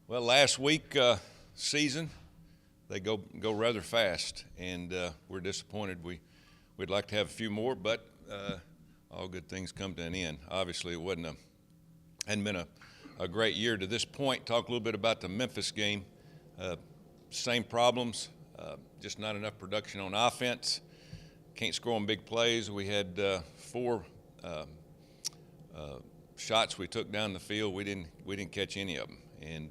Well, last week season, they go rather fast, and we're disappointed. We'd like to have a few more, but all good things come to an end. Obviously, it hadn't been a great year to this point. Talk a little bit about the Memphis game. Same problems, just not enough production on offense. Can't score on big plays. We had four shots we took down the field. We didn't catch any of them, and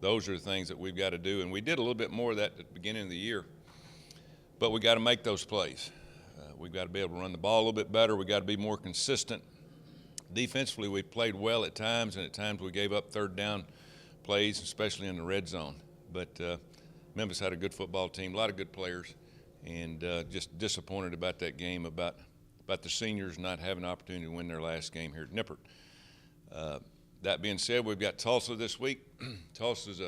those are the things that we've got to do. And we did a little bit more of that at the beginning of the year, but we got to make those plays. We've got to be able to run the ball a little bit better. We got to be more consistent. Defensively, we played well at times, and at times we gave up third down plays, especially in the red zone. But Memphis had a good football team, a lot of good players, and just disappointed about that game, about the seniors not having an opportunity to win their last game here at Nippert. That being said, we've got Tulsa this week. Tulsa's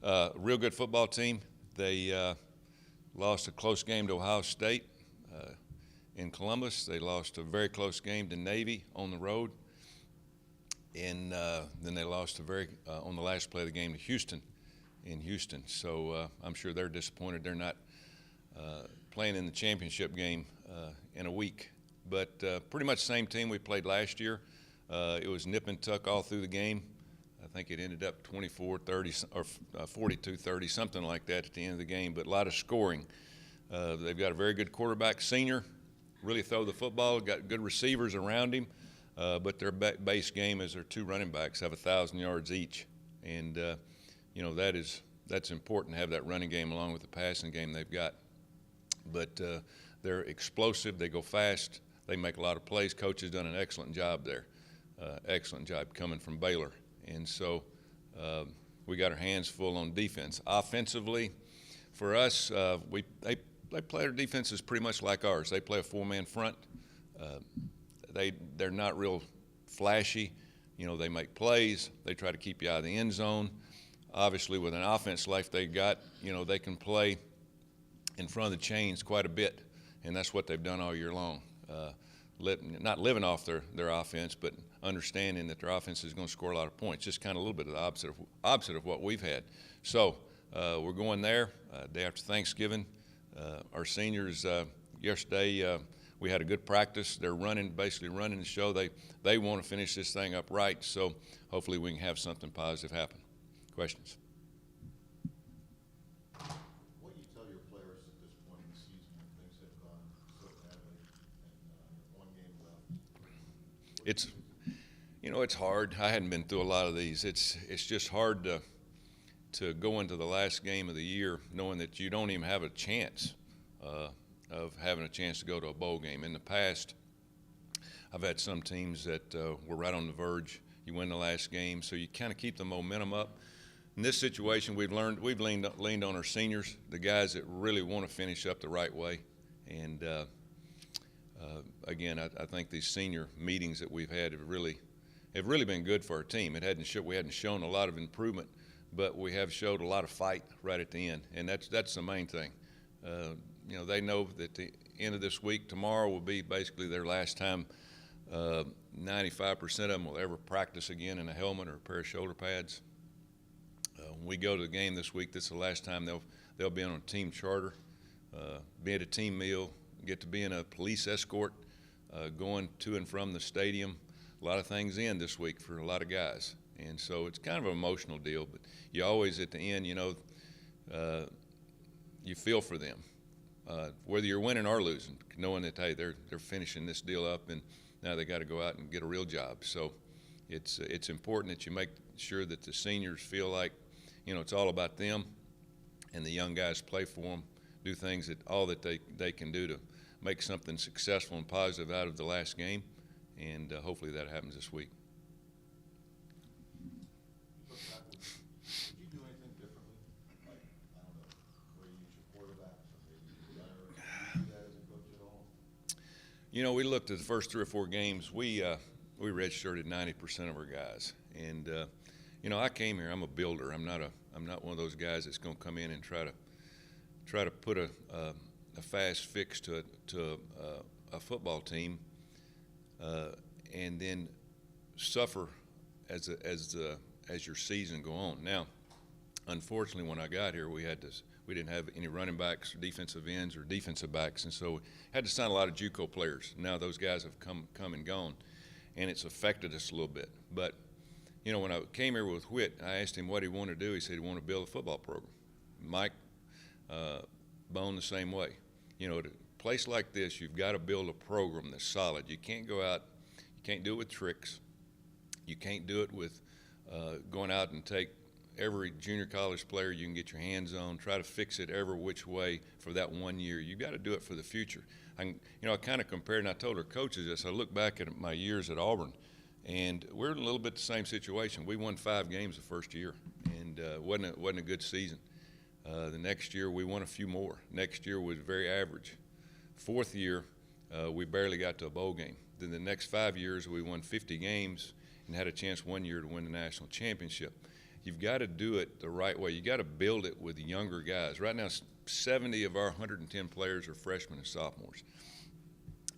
a real good football team. They lost a close game to Ohio State in Columbus. They lost a very close game to Navy on the road. And then they lost on the last play of the game to Houston in Houston. So I'm sure they're disappointed they're not playing in the championship game in a week. But pretty much the same team we played last year. It was nip and tuck all through the game. I think it ended up 24-30 or 42-30, something like that at the end of the game, but a lot of scoring. They've got a very good quarterback, senior, really throw the football, got good receivers around him, but their base game is their two running backs have 1,000 yards each. And, that's important to have that running game along with the passing game they've got. But they're explosive, they go fast, they make a lot of plays. Coach has done an excellent job there. Excellent job coming from Baylor. And so we got our hands full on defense. Offensively, for us, they play their defenses pretty much like ours. They play a four-man front. They're not real flashy. They make plays. They try to keep you out of the end zone. Obviously, with an offense like they got, they can play in front of the chains quite a bit, and that's what they've done all year long. Not living off their offense, but understanding that their offense is going to score a lot of points. Just kind of a little bit of the opposite of what we've had. So we're going there day after Thanksgiving. Our seniors yesterday we had a good practice. They're basically running the show. They want to finish this thing up right. So hopefully we can have something positive happen. Questions? What do you tell your players at this point in the season when things have gone so badly and one game left? It's hard. I hadn't been through a lot of these. It's just hard to go into the last game of the year knowing that you don't even have a chance of having a chance to go to a bowl game. In the past, I've had some teams that were right on the verge. You win the last game, so you kind of keep the momentum up. In this situation, we've leaned on our seniors, the guys that really want to finish up the right way. And again, I think these senior meetings that we've had have really been good for our team. We hadn't shown a lot of improvement, but we have showed a lot of fight right at the end, and that's the main thing. They know that the end of this week, tomorrow will be basically their last time. 95% of them will ever practice again in a helmet or a pair of shoulder pads. When we go to the game this week, this is the last time they'll be on a team charter, be at a team meal, get to be in a police escort, going to and from the stadium. A lot of things in this week for a lot of guys. And so it's kind of an emotional deal, but you always at the end, you feel for them, whether you're winning or losing, knowing that, hey, they're finishing this deal up and now they got to go out and get a real job. So it's important that you make sure that the seniors feel like, it's all about them, and the young guys play for them, do things that they can do to make something successful and positive out of the last game, and hopefully that happens this week. Would you do anything differently? Like, I don't know, where you use your quarterbacks or maybe better? Do you do that as a coach at all? We looked at the first 3 or 4 games. We redshirted 90% of our guys, and I came here. I'm a builder. I'm not one of those guys that's going to come in and try to put a fast fix to a football team, and then suffer as as your season go on. Now, unfortunately, when I got here, we didn't have any running backs, or defensive ends, or defensive backs, and so we had to sign a lot of JUCO players. Now those guys have come and gone, and it's affected us a little bit. But when I came here with Whit, I asked him what he wanted to do. He said he wanted to build a football program. Mike Bone the same way. At a place like this, you've got to build a program that's solid. You can't go out, you can't do it with tricks. You can't do it with going out and take every junior college player you can get your hands on, try to fix it every which way for that 1 year. You've got to do it for the future. I kind of compared, and I told our coaches this. I look back at my years at Auburn, and we're in a little bit the same situation. We won 5 games the first year, and wasn't a good season. The next year we won a few more. Next year was very average. 4th year we barely got to a bowl game. Then the next 5 years we won 50 games and had a chance 1 year to win the national championship. You've got to do it the right way. You got to build it with younger guys. Right now, 70 of our 110 players are freshmen and sophomores.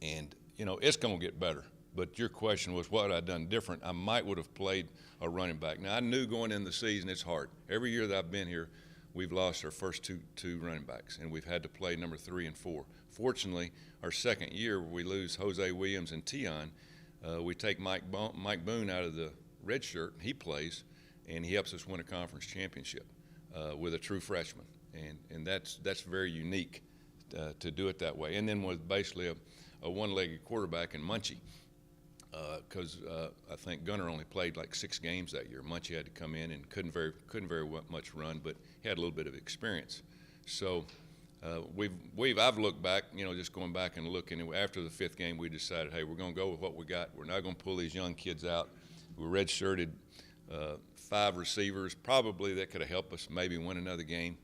And, it's going to get better. But your question was, what had I done different? I would have played a running back. Now, I knew going in the season it's hard. Every year that I've been here, we've lost our first two running backs, and we've had to play number 3 and 4. Fortunately, our second year, we lose Jose Williams and Tion. We take Mike Boone out of the red shirt. He plays, and he helps us win a conference championship with a true freshman, and that's very unique to do it that way. And then with basically a one-legged quarterback in Munchie, because I think Gunner only played like 6 games that year. Munchie had to come in and couldn't very much run, but he had a little bit of experience. So I've looked back, just going back and looking. After the 5th game, we decided, hey, we're going to go with what we got. We're not going to pull these young kids out. We redshirted 5 receivers, probably that could have helped us maybe win another game,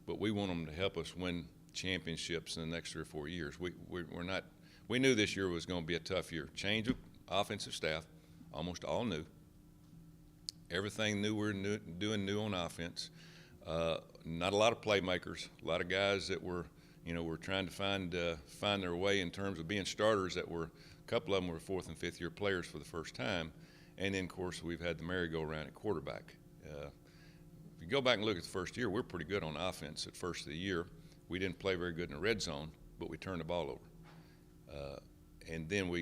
but we want them to help us win championships in the next 3 or 4 years. We knew this year was going to be a tough year. Change of offensive staff, almost all new. Everything new we're doing new on offense. Not a lot of playmakers, a lot of guys that were trying to find their way in terms of being starters. A couple of them were 4th and 5th year players for the first time. And then, of course, we've had the merry-go-round at quarterback. If you go back and look at the first year, we're pretty good on offense at first of the year. We didn't play very good in the red zone, but we turned the ball over. And then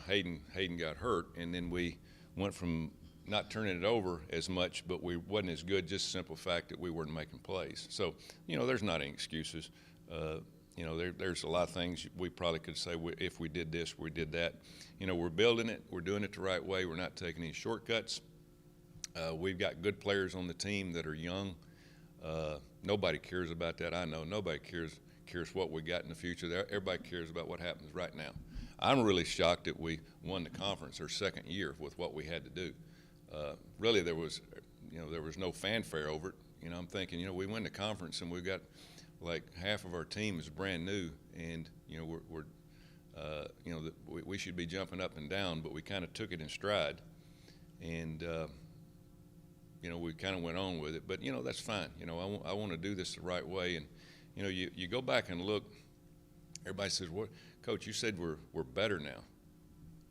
Hayden got hurt, and then we went from not turning it over as much, but we wasn't as good, just the simple fact that we weren't making plays. So, there's not any excuses. There's a lot of things we probably could say if we did this, we did that. We're building it. We're doing it the right way. We're not taking any shortcuts. We've got good players on the team that are young. Nobody cares about that. I know nobody cares what we got in the future. Everybody cares about what happens right now. I'm really shocked that we won the conference our second year with what we had to do. Really, there was no fanfare over it. I'm thinking, we win the conference and we've got like half of our team is brand new, and we should be jumping up and down, but we kind of took it in stride, and we kind of went on with it. But that's fine. I want to do this the right way, and you go back and look. Everybody says, "What, Coach? You said we're better now."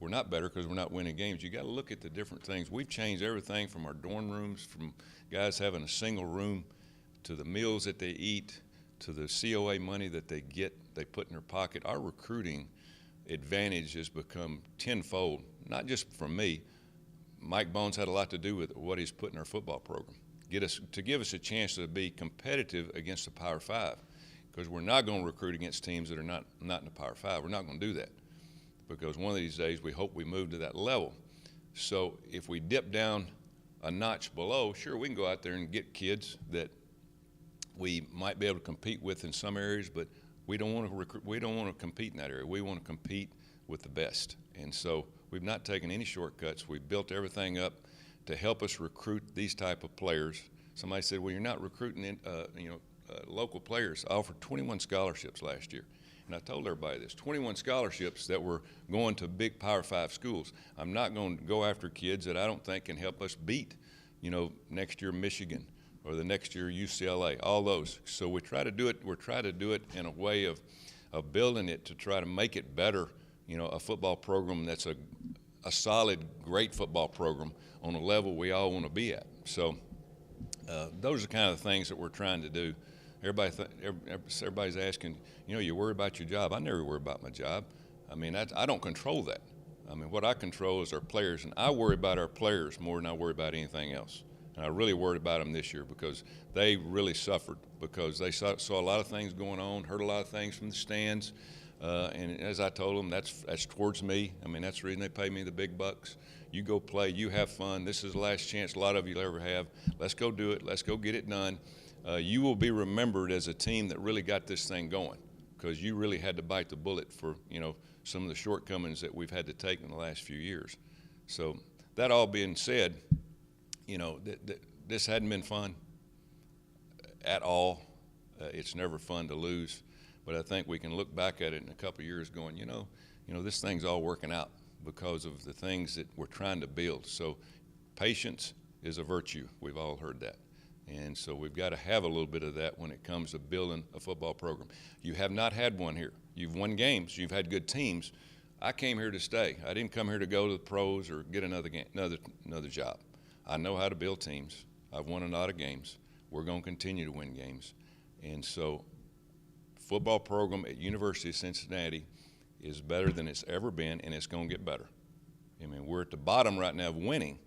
We're not better because we're not winning games. You got to look at the different things. We've changed everything from our dorm rooms, from guys having a single room, to the meals that they eat, to the COA money that they put in their pocket. Our recruiting advantage has become tenfold, not just from me. Mike Bones had a lot to do with what he's put in our football program, to give us a chance to be competitive against the Power 5, because we're not going to recruit against teams that are not in the Power 5. We're not going to do that, because one of these days we hope we move to that level. So if we dip down a notch below, sure, we can go out there and get kids that we might be able to compete with in some areas, but we don't want to recruit. We don't want to compete in that area. We want to compete with the best. And so we've not taken any shortcuts. We've built everything up to help us recruit these type of players. Somebody said, "Well, you're not recruiting local players." I offered 21 scholarships last year, and I told everybody this: 21 scholarships that were going to big Power 5 schools. I'm not going to go after kids that I don't think can help us beat, next year Michigan, or the next year UCLA, all those. So we try to do it. We're trying to do it in a way of building it to try to make it better. A football program that's a solid, great football program on a level we all want to be at. So those are kind of the things that we're trying to do. Everybody's asking, you worry about your job. I never worry about my job. I mean, I don't control that. I mean, what I control is our players, and I worry about our players more than I worry about anything else. And I really worried about them this year because they really suffered because they saw a lot of things going on, heard a lot of things from the stands. And as I told them, that's towards me. I mean, that's the reason they pay me the big bucks. You go play, you have fun. This is the last chance a lot of you will ever have. Let's go do it. Let's go get it done. You will be remembered as a team that really got this thing going because you really had to bite the bullet for, some of the shortcomings that we've had to take in the last few years. So that all being said, this hadn't been fun at all. It's never fun to lose. But I think we can look back at it in a couple of years going, this thing's all working out because of the things that we're trying to build. So patience is a virtue. We've all heard that. And so we've got to have a little bit of that when it comes to building a football program. You have not had one here. You've won games. You've had good teams. I came here to stay. I didn't come here to go to the pros or get another job. I know how to build teams. I've won a lot of games. We're going to continue to win games. And so football program at University of Cincinnati is better than it's ever been, and it's going to get better. I mean, we're at the bottom right now of winning,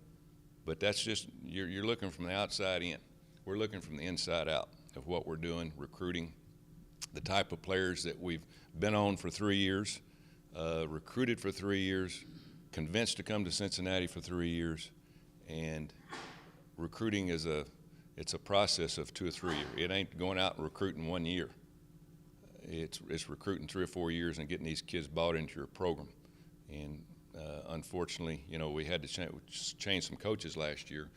but that's just you're looking from the outside in. We're looking from the inside out of what we're doing, recruiting, the type of players that we've been on for 3 years, recruited for 3 years, convinced to come to Cincinnati for 3 years, and recruiting it's a process of 2 or 3 years. It ain't going out and recruiting 1 year. It's recruiting 3 or 4 years and getting these kids bought into your program. And unfortunately, we had to change some coaches last year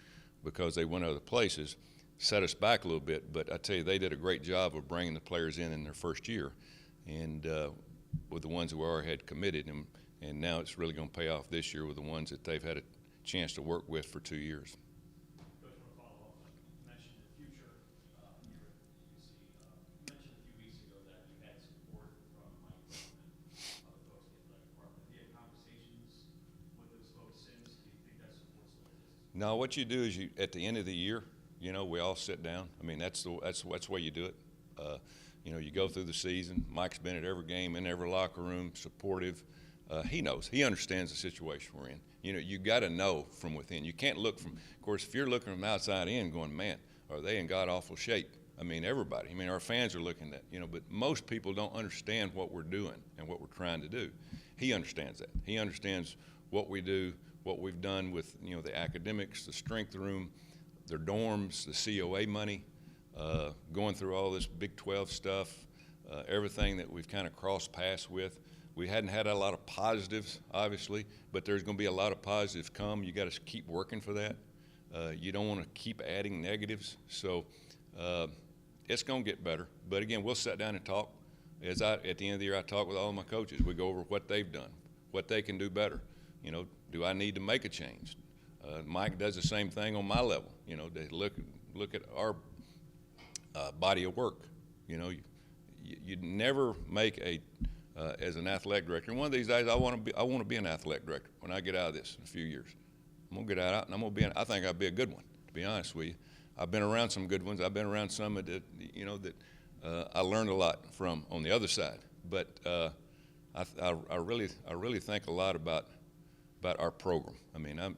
because they went other places, set us back a little bit. But I tell you, they did a great job of bringing the players in their first year, and with the ones who already had committed, and now it's really going to pay off this year with the ones that they've had a chance to work with for 2 years. No, what you do is at the end of the year, we all sit down. I mean, that's the way you do it. You go through the season. Mike's been at every game, in every locker room, supportive. He knows. He understands the situation we're in. You got to know from within. You can't look from. Of course, if you're looking from the outside in, going, man, are they in god awful shape? I mean, everybody. I mean, our fans are looking at. But most people don't understand what we're doing and what we're trying to do. He understands that. He understands what we do. What we've done with the academics, the strength room, their dorms, the COA money, going through all this Big 12 stuff, everything that we've kind of crossed paths with. We hadn't had a lot of positives, obviously, but there's going to be a lot of positives come. You got to keep working for that. You don't want to keep adding negatives. So it's going to get better. But again, we'll sit down and talk. At the end of the year, I talk with all of my coaches. We go over what they've done, what they can do better. Do I need to make a change? Mike does the same thing on my level. They look at our body of work. You never make as an athletic director. And one of these days, I want to be an athletic director when I get out of this in a few years. I'm gonna get out, and I'm gonna be. I think I'll be a good one. To be honest with you, I've been around some good ones. I've been around some that I learned a lot from on the other side. But I really think a lot about our program. I mean, I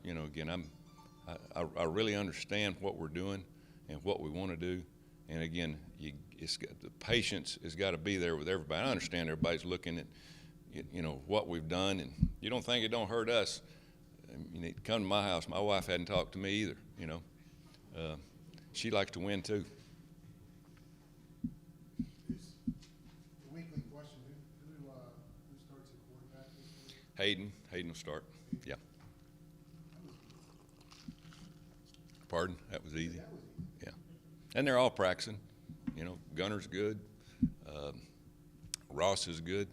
really understand what we're doing and what we want to do. And again, the patience has got to be there with everybody. I understand everybody's looking at, what we've done, and you don't think it don't hurt us. You need to come to my house. My wife hadn't talked to me either. She likes to win too. The weekly question: Who starts at quarterback this year? Hayden will start. Yeah. Pardon? That was easy. Yeah. And they're all practicing. Gunner's good. Ross is good.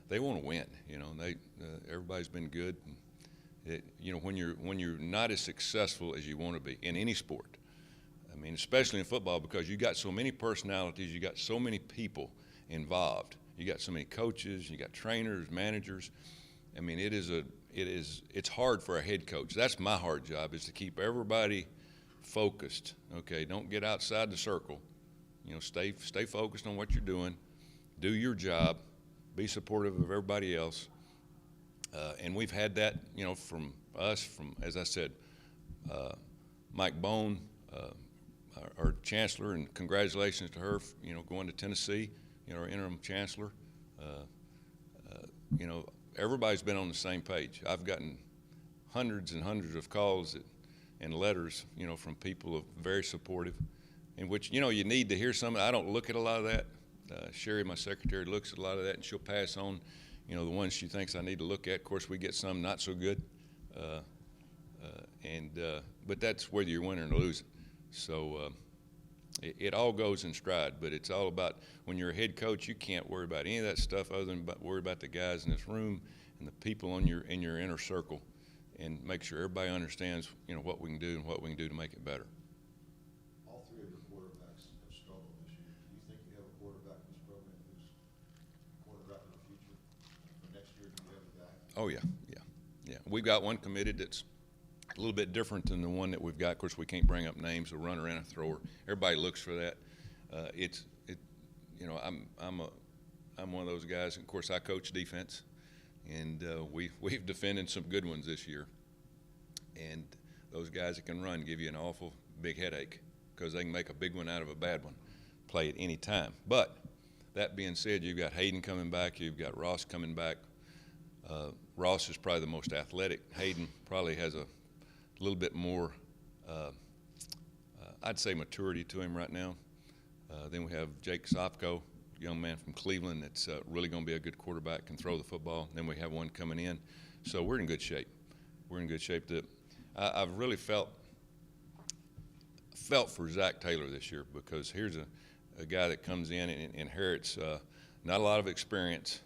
They want to win. Everybody's been good. When you're not as successful as you want to be in any sport, I mean, especially in football, because you got so many personalities, you got so many people involved. You got so many coaches, you got trainers, managers. I mean, it is it's hard for a head coach. That's my hard job, is to keep everybody focused. Okay, don't get outside the circle. You know, stay focused on what you're doing. Do your job. Be supportive of everybody else. And we've had that, you know, from us, from, as I said, Mike Bone, our chancellor, and congratulations to her, you know, going to Tennessee, you know, our interim chancellor. You know, everybody's been on the same page. I've gotten hundreds and hundreds of calls and letters, you know, from people who are very supportive, in which, you know, you need to hear some. I don't look at a lot of that. Sherry, my secretary, looks at a lot of that, and she'll pass on, you know, the ones she thinks I need to look at. Of course, we get some not so good, but that's whether you're winning or losing. So it all goes in stride, but it's all about, when you're a head coach, you can't worry about any of that stuff other than worry about the guys in this room and the people in your inner circle, and make sure everybody understands, you know, what we can do and what we can do to make it better. All three of your quarterbacks have struggled this year. Do you think you have a quarterback in this program who's quarterback of the future? For next year, do you have a guy? Oh, yeah. We've got one committed that's a little bit different than the one that we've got. Of course, we can't bring up names, a runner and a thrower. Everybody looks for that. You know, I'm one of those guys. And of course, I coach defense, and we've defended some good ones this year. And those guys that can run give you an awful big headache, because they can make a big one out of a bad one. Play at any time. But that being said, you've got Hayden coming back. You've got Ross coming back. Ross is probably the most athletic. Hayden probably has a little bit more, I'd say, maturity to him right now. Then we have Jake Sopko, a young man from Cleveland that's really going to be a good quarterback, can throw the football. Then we have one coming in. So we're in good shape. We're in good shape. I've really felt for Zach Taylor this year, because here's a guy that comes in and inherits not a lot of experience.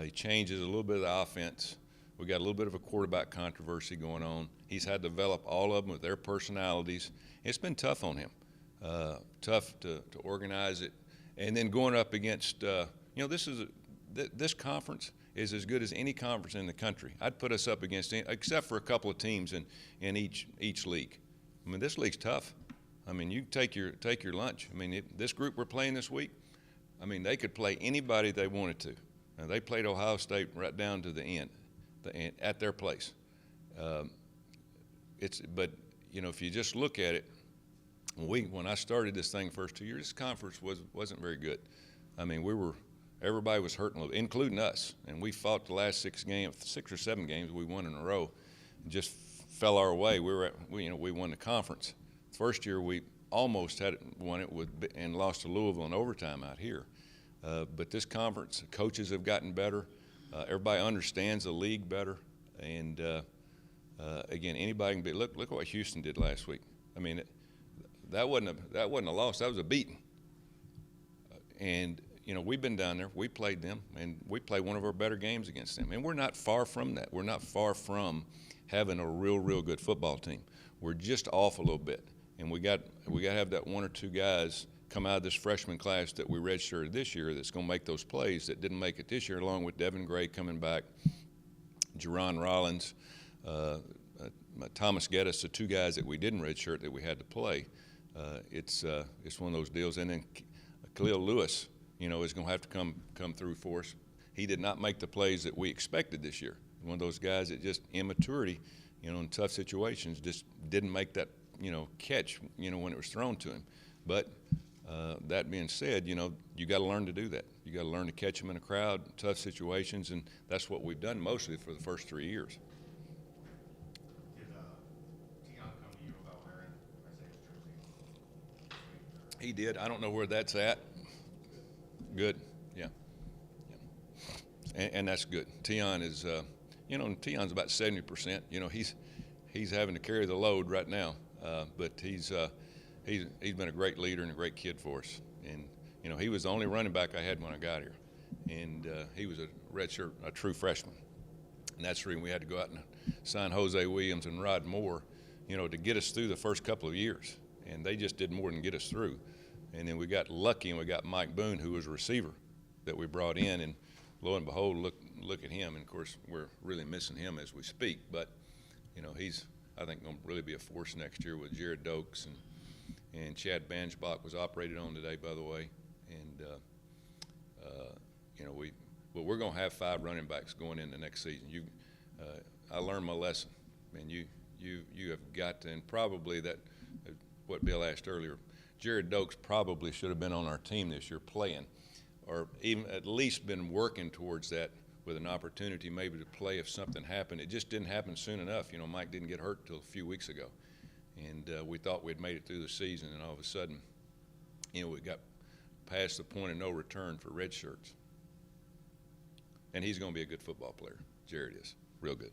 He changes a little bit of the offense. We got a little bit of a quarterback controversy going on. He's had to develop all of them with their personalities. It's been tough on him, tough to organize it. And then going up against, you know, this conference is as good as any conference in the country. I'd put us up against, except for a couple of teams in each league. I mean, this league's tough. I mean, you take your lunch. I mean, this group we're playing this week, I mean, they could play anybody they wanted to. Now, they played Ohio State right down to the end at their place. But you know, if you just look at it, when I started this thing first 2 years, this conference wasn't very good. I mean, everybody was hurting, including us, and we fought the last 6 or 7 games we won in a row, and just fell our way. We won the conference. First year we almost won it and lost to Louisville in overtime out here. But this conference, coaches have gotten better. Everybody understands the league better, and again, anybody can be. Look what Houston did last week. I mean, that wasn't a loss. That was a beating. And you know, we've been down there. We played them, and we played one of our better games against them. And we're not far from that. We're not far from having a real good football team. We're just off a little bit, and we got to have that one or two guys come out of this freshman class that we redshirted this year that's going to make those plays that didn't make it this year, along with Devin Gray coming back, Jerron Rollins, Thomas Geddes, the 2 guys that we didn't redshirt that we had to play. It's one of those deals. And then Khalil Lewis, you know, is going to have to come through for us. He did not make the plays that we expected this year. One of those guys that just immaturity, you know, in tough situations, just didn't make that, you know, catch, you know, when it was thrown to him. But that being said, you know, you got to learn to do that. You got to learn to catch them in a crowd, tough situations, and that's what we've done mostly for the first 3 years. Did Tion come to you about wearing Isaiah's jersey? He did. I don't know where that's at. Good. Yeah. And that's good. Tion is, you know, Tion's about 70%. You know, he's having to carry the load right now, but he's been a great leader and a great kid for us. And, you know, he was the only running back I had when I got here. And he was a redshirt, a true freshman. And that's the reason we had to go out and sign Jose Williams and Rod Moore, you know, to get us through the first couple of years. And they just did more than get us through. And then we got lucky and we got Mike Boone, who was a receiver that we brought in. And lo and behold, look, look at him, and of course we're really missing him as we speak. But you know, he's, I think, going to really be a force next year with Jared Dokes, and Chad Banchbach was operated on today, by the way. And you know, we're going to have 5 running backs going into next season. I learned my lesson, man. You have got to, and probably that, what Bill asked earlier, Jared Dokes probably should have been on our team this year playing, or even at least been working towards that with an opportunity maybe to play if something happened. It just didn't happen soon enough. You know, Mike didn't get hurt until a few weeks ago. And we thought we'd made it through the season, and all of a sudden, you know, we got past the point of no return for red shirts. And he's going to be a good football player. Jared is. Real good.